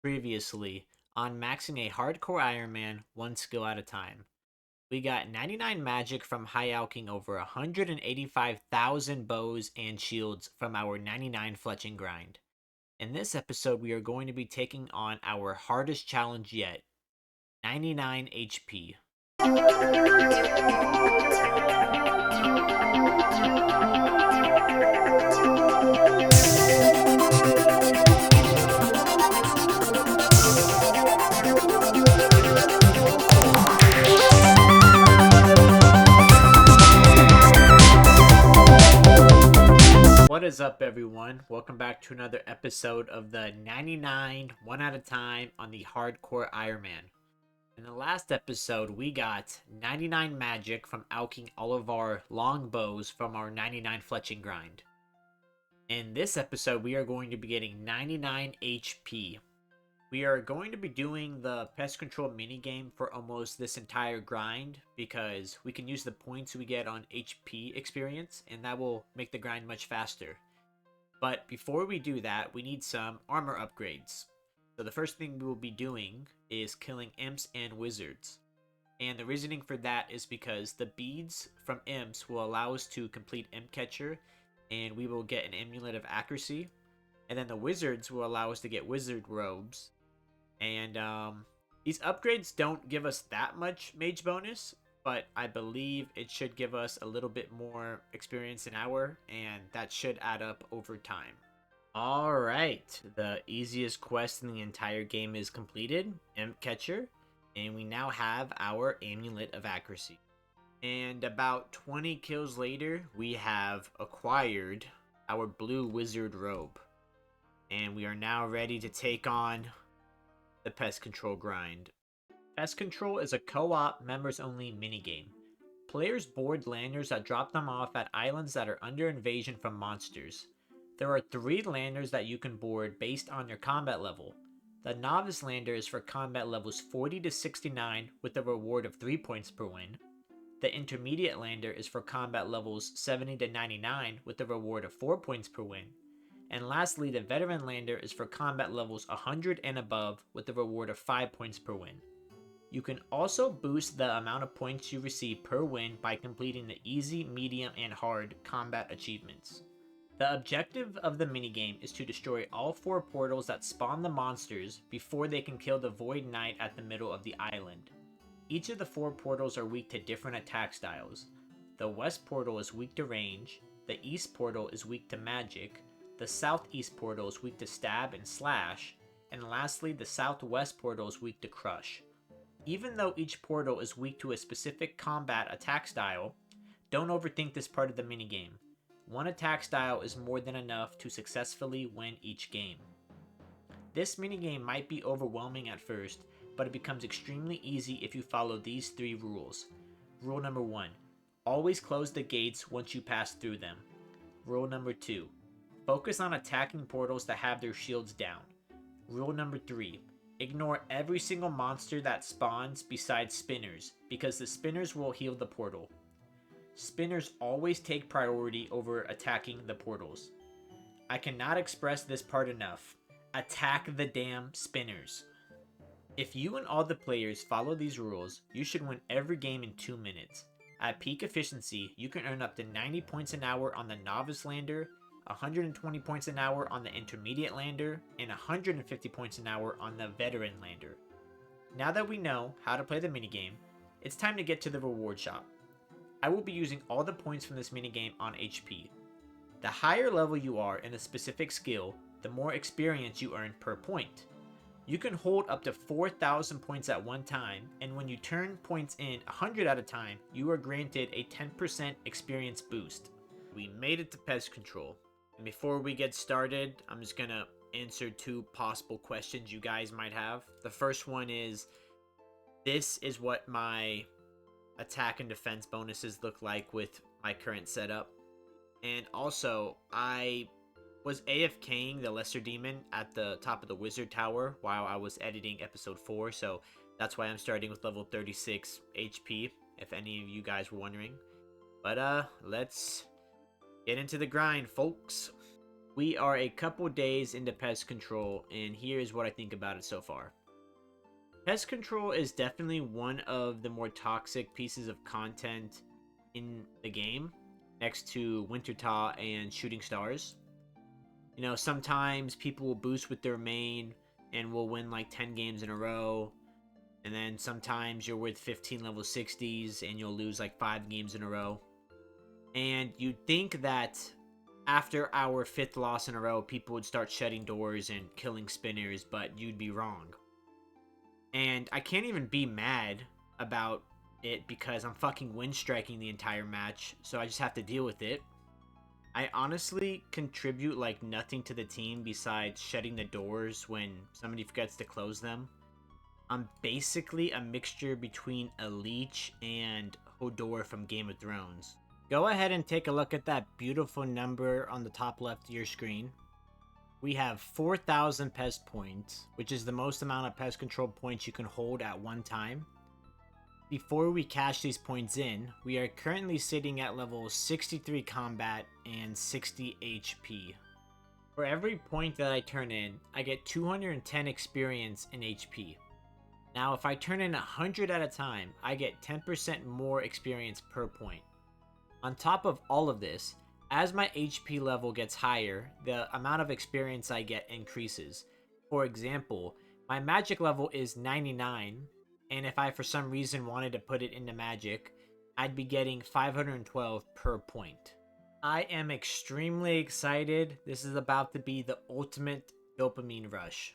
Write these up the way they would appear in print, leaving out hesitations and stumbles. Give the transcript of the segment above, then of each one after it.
Previously on maxing a hardcore Ironman one skill at a time. We got 99 magic from high alching over 185,000 bows and shields from our 99 fletching grind. In this episode, we are going to be taking on our hardest challenge yet, 99 HP. What is up, everyone? Welcome back to another episode of the 99 one at a time on the hardcore Ironman. In the last episode, we got 99 magic from alching all of our long bows from our 99 fletching grind. In this episode, we are going to be getting 99 HP. We are going to be doing the pest control minigame for almost this entire grind because we can use the points we get on HP experience and that will make the grind much faster. But before we do that, we need some armor upgrades. So the first thing we will be doing is killing imps and wizards. And the reasoning for that is because the beads from imps will allow us to complete Imp Catcher and we will get an amulet of accuracy. And then the wizards will allow us to get wizard robes. And these upgrades don't give us that much mage bonus, but I believe it should give us a little bit more experience an hour, and that should add up over time. Alright, the easiest quest in the entire game is completed, Imp Catcher, and we now have our amulet of accuracy. And about 20 kills later, we have acquired our blue wizard robe. And we are now ready to take on the Pest Control grind. Pest Control is a co-op, members-only minigame. Players board landers that drop them off at islands that are under invasion from monsters. There are 3 landers that you can board based on your combat level. The Novice lander is for combat levels 40 to 69 with a reward of 3 points per win. The Intermediate lander is for combat levels 70 to 99 with a reward of 4 points per win. And lastly, the Veteran lander is for combat levels 100 and above with a reward of 5 points per win. You can also boost the amount of points you receive per win by completing the easy, medium, and hard combat achievements. The objective of the minigame is to destroy all 4 portals that spawn the monsters before they can kill the Void Knight at the middle of the island. Each of the 4 portals are weak to different attack styles. The West portal is weak to range, the East portal is weak to magic, the Southeast portal is weak to stab and slash, and lastly, the Southwest portal is weak to crush. Even though each portal is weak to a specific combat attack style, don't overthink this part of the minigame. One attack style is more than enough to successfully win each game. This minigame might be overwhelming at first, but it becomes extremely easy if you follow these 3 rules. Rule number 1. Always close the gates once you pass through them. Rule number 2. Focus on attacking portals that have their shields down. Rule number 3. Ignore every single monster that spawns besides spinners, because the spinners will heal the portal. Spinners always take priority over attacking the portals. I cannot express this part enough. Attack the damn spinners. If you and all the players follow these rules, you should win every game in 2 minutes. At peak efficiency, you can earn up to 90 points an hour on the Novice lander, 120 points an hour on the Intermediate lander, and 150 points an hour on the Veteran lander. Now that we know how to play the minigame, it's time to get to the reward shop. I will be using all the points from this minigame on HP. The higher level you are in a specific skill, the more experience you earn per point. You can hold up to 4,000 points at one time, and when you turn points in 100 at a time, you are granted a 10% experience boost. We made it to Pest Control. And before we get started, I'm just gonna answer 2 possible questions you guys might have. The first one is, this is what my attack and defense bonuses look like with my current setup. And also, I was AFKing the Lesser Demon at the top of the Wizard Tower while I was editing episode 4, so that's why I'm starting with level 36 HP, if any of you guys were wondering. But let's get into the grind, folks. We are a couple days into Pest Control, and here's what I think about it so far. Pest Control is definitely one of the more toxic pieces of content in the game, next to Wintertaw and Shooting Stars. You know, sometimes people will boost with their main and will win like 10 games in a row. And then sometimes you're with 15 level 60s and you'll lose like 5 games in a row. And you'd think that after our 5th loss in a row, people would start shutting doors and killing spinners, but you'd be wrong. And I can't even be mad about it because I'm fucking win striking the entire match, so I just have to deal with it. I honestly contribute like nothing to the team besides shutting the doors when somebody forgets to close them. I'm basically a mixture between a leech and Hodor from Game of Thrones. Go ahead and take a look at that beautiful number on the top left of your screen. We have 4,000 pest points, which is the most amount of pest control points you can hold at one time. Before we cash these points in, we are currently sitting at level 63 combat and 60 HP. For every point that I turn in, I get 210 experience in HP. Now if I turn in 100 at a time, I get 10% more experience per point. On top of all of this, as my HP level gets higher, the amount of experience I get increases. For example, my magic level is 99, and if I for some reason wanted to put it into magic, I'd be getting 512 per point. I am extremely excited. This is about to be the ultimate dopamine rush.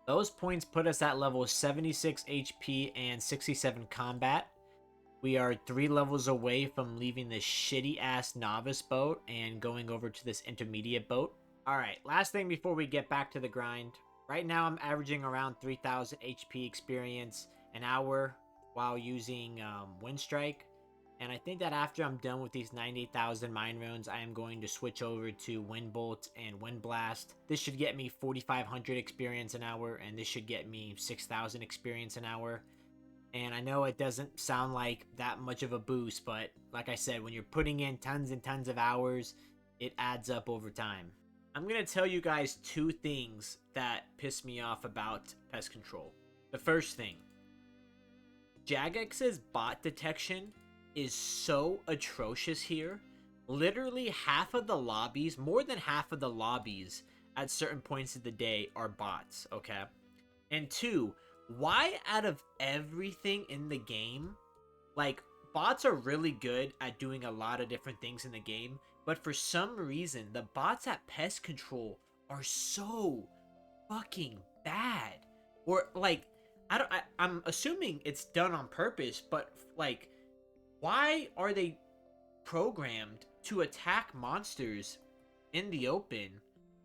Those points put us at level 76 HP and 67 combat. We are 3 levels away from leaving this shitty ass novice boat and going over to this intermediate boat. Alright, last thing before we get back to the grind. Right now I'm averaging around 3,000 HP experience an hour while using Wind Strike. And I think that after I'm done with these 98,000 mine runes, I am going to switch over to Wind Bolt and Wind Blast. This should get me 4,500 experience an hour, and this should get me 6,000 experience an hour. And I know it doesn't sound like that much of a boost, but like I said, when you're putting in tons and tons of hours, it adds up over time. I'm going to tell you guys 2 things that piss me off about Pest Control. The first thing, Jagex's bot detection is so atrocious here. Literally half of the lobbies, more than half of the lobbies at certain points of the day are bots, okay? And 2, why out of everything in the game, like, bots are really good at doing a lot of different things in the game, but for some reason, the bots at Pest Control are so fucking bad. Or, like, I'm assuming it's done on purpose, but, like, why are they programmed to attack monsters in the open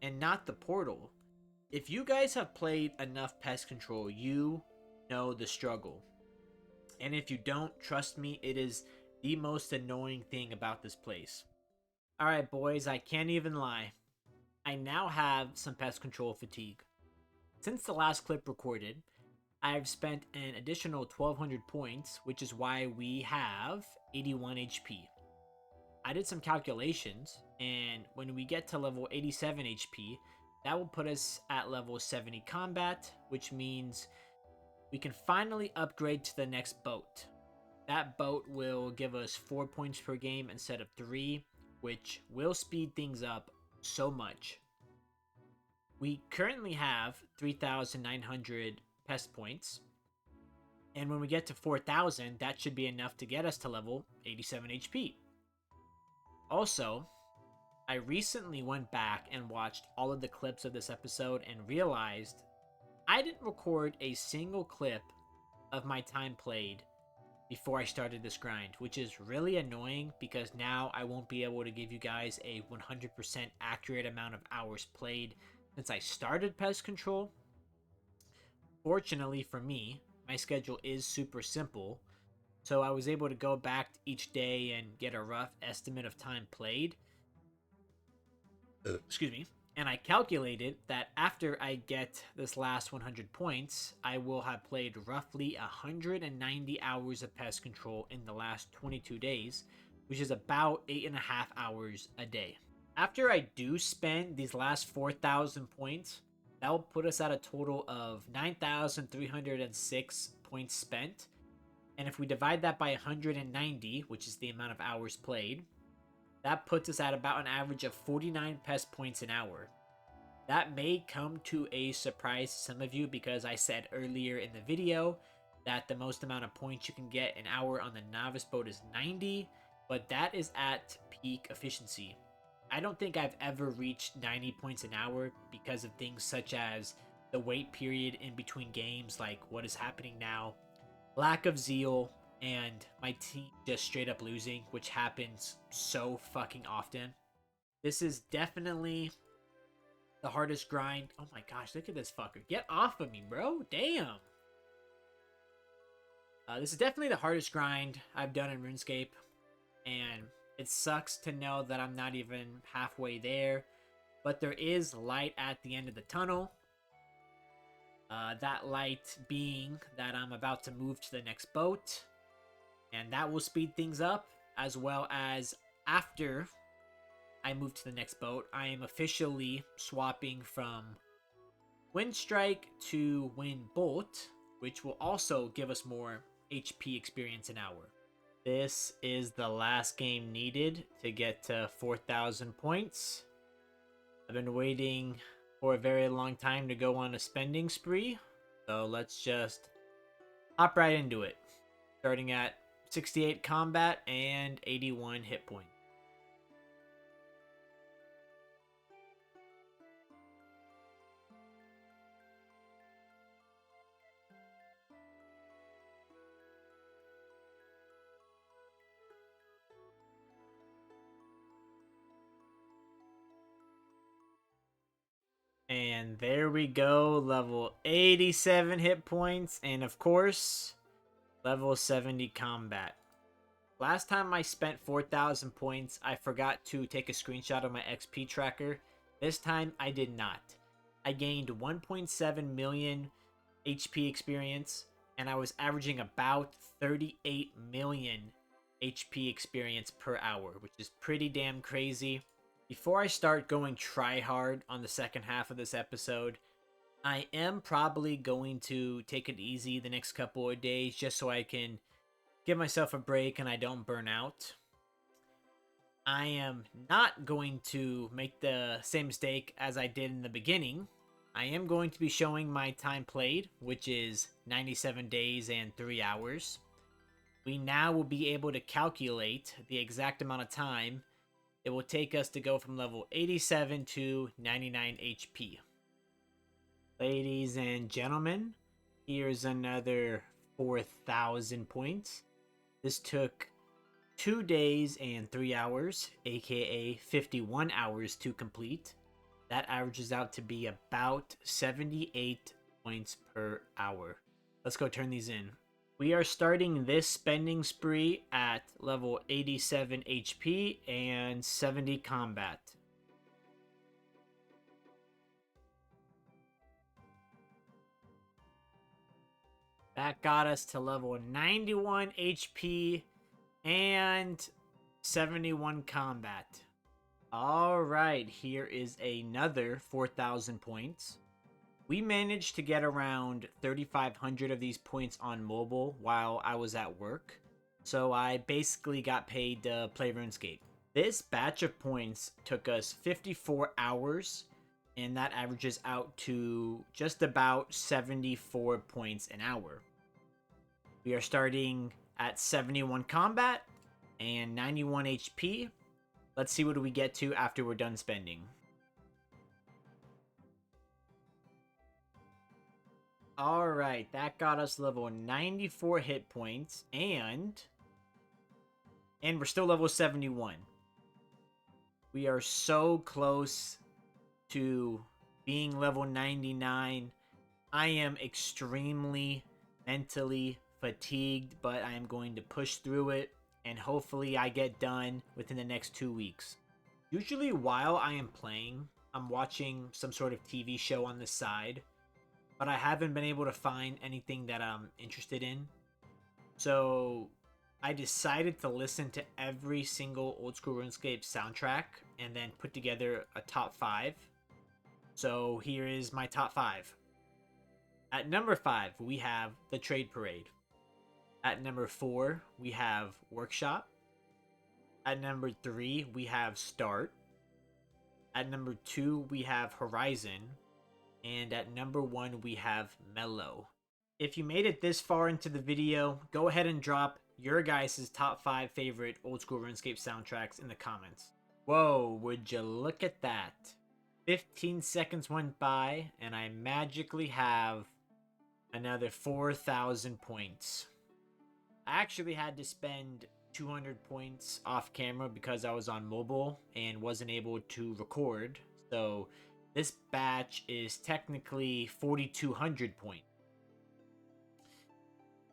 and not the portal? If you guys have played enough Pest Control, you know the struggle. And if you don't, trust me, it is the most annoying thing about this place. Alright boys, I can't even lie. I now have some Pest Control fatigue. Since the last clip recorded, I've spent an additional 1,200 points, which is why we have 81 HP. I did some calculations, and when we get to level 87 HP, that will put us at level 70 combat, which means we can finally upgrade to the next boat. That boat will give us 4 points per game instead of 3, which will speed things up so much. We currently have 3,900 pest points, and when we get to 4,000, that should be enough to get us to level 87 HP. Also, I recently went back and watched all of the clips of this episode and realized I didn't record a single clip of my time played before I started this grind, which is really annoying because now I won't be able to give you guys a 100% accurate amount of hours played since I started Pest Control. Fortunately for me, my schedule is super simple, so I was able to go back each day and get a rough estimate of time played. Excuse me. And I calculated that after I get this last 100 points, I will have played roughly 190 hours of pest control in the last 22 days, which is about 8.5 hours a day. After I do spend these last 4,000 points, that will put us at a total of 9,306 points spent. And if we divide that by 190, which is the amount of hours played, that puts us at about an average of 49 pest points an hour. That may come to a surprise to some of you because I said earlier in the video that the most amount of points you can get an hour on the novice boat is 90, but that is at peak efficiency. I don't think I've ever reached 90 points an hour because of things such as the wait period in between games, like what is happening now, lack of zeal, and my team just straight up losing, which happens so fucking often. This is definitely the hardest grind. Oh my gosh, look at this fucker. Get off of me, bro. Damn. This is definitely the hardest grind I've done in RuneScape, and it sucks to know that I'm not even halfway there, but there is light at the end of the tunnel. That light being that I'm about to move to the next boat, and that will speed things up, as well as after I move to the next boat, I am officially swapping from Wind Strike to Wind Bolt, which will also give us more HP experience an hour. This is the last game needed to get to 4,000 points. I've been waiting for a very long time to go on a spending spree, so let's just hop right into it. Starting at 68 combat and 81 hit points. And there we go, level 87 hit points, and of course, level 70 combat. Last time I spent 4,000 points, I forgot to take a screenshot of my XP tracker. This time, I did not. I gained 1.7 million HP experience, and I was averaging about 38 million HP experience per hour, which is pretty damn crazy. Before I start going try hard on the second half of this episode, I am probably going to take it easy the next couple of days just so I can give myself a break and I don't burn out. I am not going to make the same mistake as I did in the beginning. I am going to be showing my time played, which is 97 days and 3 hours. We now will be able to calculate the exact amount of time it will take us to go from level 87 to 99 HP. Ladies and gentlemen, here's another 4,000 points. This took 2 days and 3 hours, aka 51 hours to complete. That averages out to be about 78 points per hour. Let's go turn these in. We are starting this spending spree at level 87 HP and 70 combat. That got us to level 91 HP and 71 combat. Alright, here is another 4,000 points. We managed to get around 3,500 of these points on mobile while I was at work, so I basically got paid to play RuneScape. This batch of points took us 54 hours, and that averages out to just about 74 points an hour. We are starting at 71 combat and 91 HP. Let's see what we get to after we're done spending. Alright, that got us level 94 hit points, and we're still level 71. We are so close to being level 99. I am extremely mentally fatigued, but I am going to push through it, and hopefully I get done within the next 2 weeks. Usually while I am playing, I'm watching some sort of TV show on the side, but I haven't been able to find anything that I'm interested in. So I decided to listen to every single old school RuneScape soundtrack and then put together a top 5. So here is my top 5. At number 5, we have The Trade Parade. At number 4, we have Workshop. At number 3, we have Start. At number 2, we have Horizon. And at number 1, we have Mellow. If you made it this far into the video, go ahead and drop your guys' top 5 favorite old school RuneScape soundtracks in the comments. Whoa, would you look at that? 15 seconds went by, and I magically have another 4,000 points. I actually had to spend 200 points off camera because I was on mobile and wasn't able to record. So this batch is technically 4,200 points.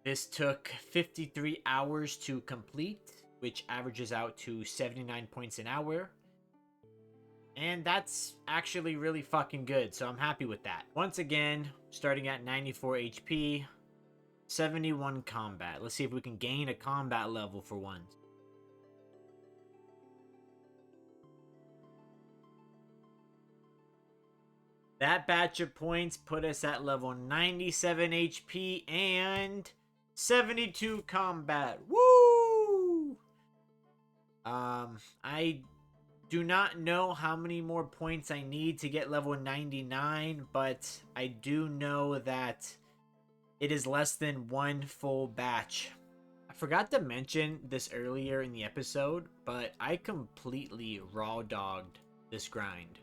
This took 53 hours to complete, which averages out to 79 points an hour. And that's actually really fucking good, so I'm happy with that. Once again, starting at 94 HP, 71 combat. Let's see if we can gain a combat level for once. That batch of points put us at level 97 HP and 72 combat. Woo! I do not know how many more points I need to get level 99, but I do know that it is less than one full batch. I forgot to mention this earlier in the episode, but I completely raw dogged this grind.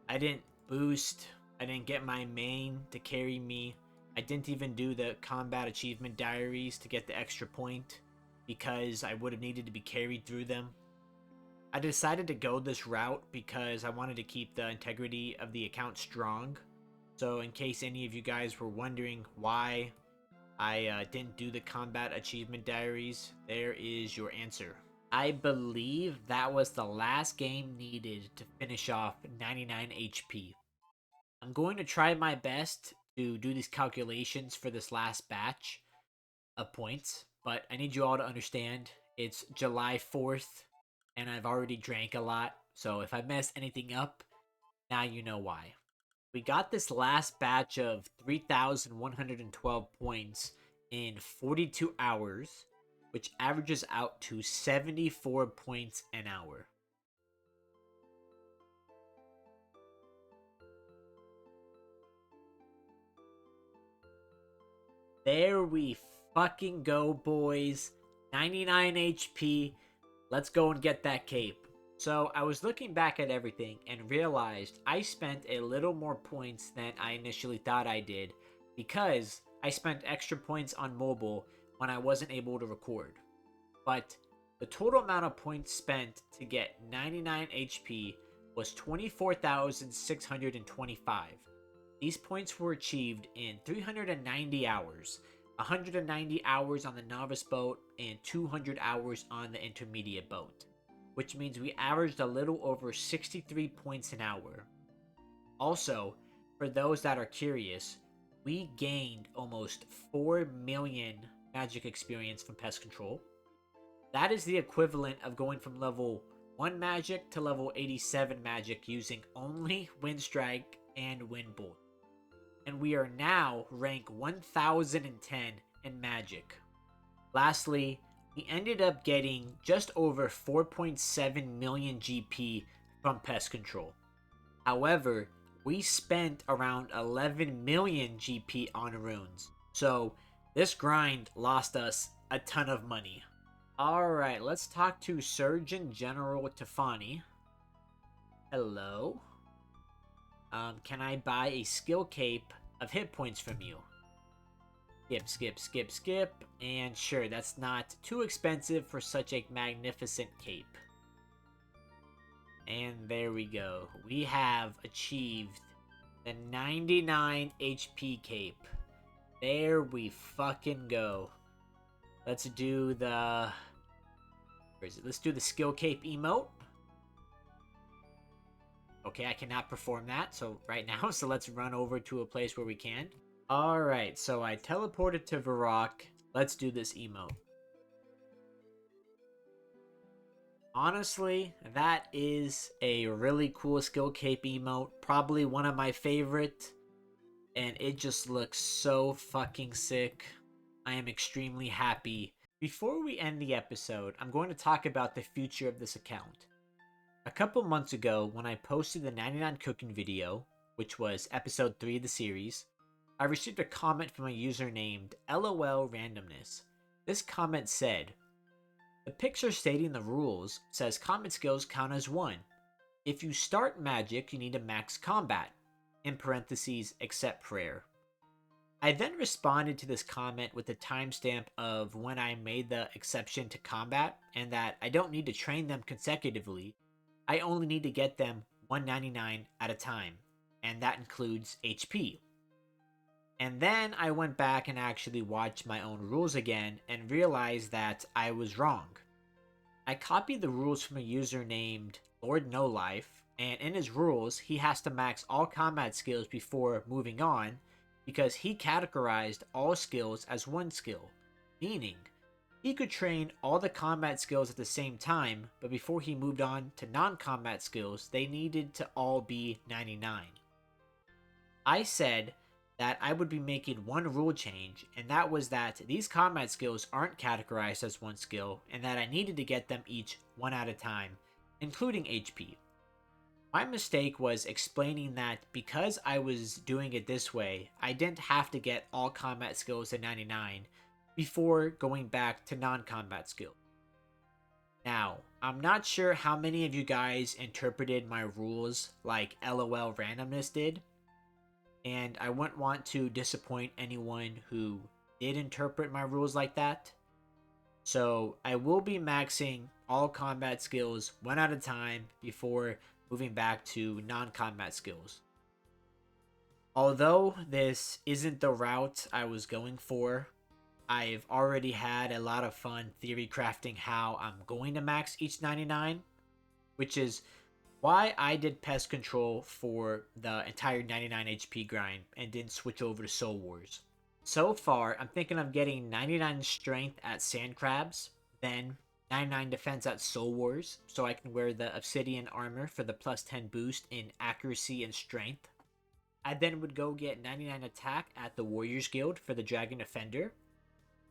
I didn't boost, I didn't get my main to carry me, I didn't even do the combat achievement diaries to get the extra point because I would have needed to be carried through them. I decided to go this route because I wanted to keep the integrity of the account strong. So in case any of you guys were wondering why I didn't do the combat achievement diaries, there is your answer. I believe that was the last game needed to finish off 99 HP. I'm going to try my best to do these calculations for this last batch of points, but I need you all to understand it's July 4th and I've already drank a lot, so if I mess anything up, now you know why. We got this last batch of 3,112 points in 42 hours, which averages out to 74 points an hour. There we fucking go, boys. 99 HP. Let's go and get that cape. So I was looking back at everything and realized I spent a little more points than I initially thought I did because I spent extra points on mobile when I wasn't able to record. But the total amount of points spent to get 99 HP was 24,625. These points were achieved in 390 hours, 190 hours on the Novice boat, and 200 hours on the Intermediate boat, which means we averaged a little over 63 points an hour. Also, for those that are curious, we gained almost 4 million magic experience from Pest Control. That is the equivalent of going from level 1 magic to level 87 magic using only Wind Strike and Wind Bolt. And we are now rank 1010 in magic. Lastly, we ended up getting just over 4.7 million GP from Pest Control. However, we spent around 11 million GP on runes. So this grind lost us a ton of money. Alright, let's talk to Surgeon General Tefani. Hello. Can I buy a skill cape of hit points from you? Skip. And sure, that's not too expensive for such a magnificent cape. And there we go. We have achieved the 99 HP cape. There we fucking go. Let's do the... Where is it? Let's do the skill cape emote. Okay, I cannot perform that so right now, so let's run over to a place where we can. Alright, so I teleported to Varrock. Let's do this emote. Honestly, that is a really cool Skillcape emote. Probably one of my favorite. And it just looks so fucking sick. I am extremely happy. Before we end the episode, I'm going to talk about the future of this account. A couple months ago, when I posted the 99 cooking video, which was episode 3 of the series, I received a comment from a user named LOL Randomness. This comment said, "The picture stating the rules says combat skills count as 1. If you start magic, you need to max combat, in parentheses, except prayer." I then responded to this comment with the timestamp of when I made the exception to combat, and that I don't need to train them consecutively. I only need to get them 199 at a time, and that includes HP. And then I went back and actually watched my own rules again and realized that I was wrong. I copied the rules from a user named Lord No Life, and in his rules, he has to max all combat skills before moving on because he categorized all skills as one skill, meaning he could train all the combat skills at the same time, but before he moved on to non-combat skills, they needed to all be 99. I said that I would be making one rule change, and that was that these combat skills aren't categorized as one skill, and that I needed to get them each one at a time, including HP. My mistake was explaining that because I was doing it this way, I didn't have to get all combat skills to 99 before going back to non-combat skills. Now, I'm not sure how many of you guys interpreted my rules like LOL Randomness did, and I wouldn't want to disappoint anyone who did interpret my rules like that. So I will be maxing all combat skills one at a time before moving back to non-combat skills. Although this isn't the route I was going for, I've already had a lot of fun theory crafting how I'm going to max each 99, which is why I did pest control for the entire 99 HP grind and didn't switch over to Soul Wars. So far, I'm thinking of getting 99 strength at Sand Crabs, then 99 defense at Soul Wars, so I can wear the Obsidian armor for the plus 10 boost in accuracy and strength. I then would go get 99 attack at the Warriors Guild for the Dragon Defender.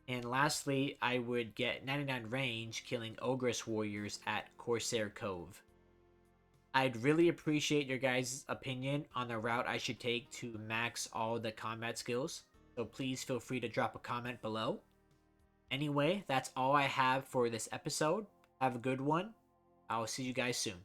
And lastly, I would get 99 range killing Ogress Warriors at Corsair Cove. I'd really appreciate your guys' opinion on the route I should take to max all the combat skills, so please feel free to drop a comment below. Anyway, that's all I have for this episode. Have a good one. I'll see you guys soon.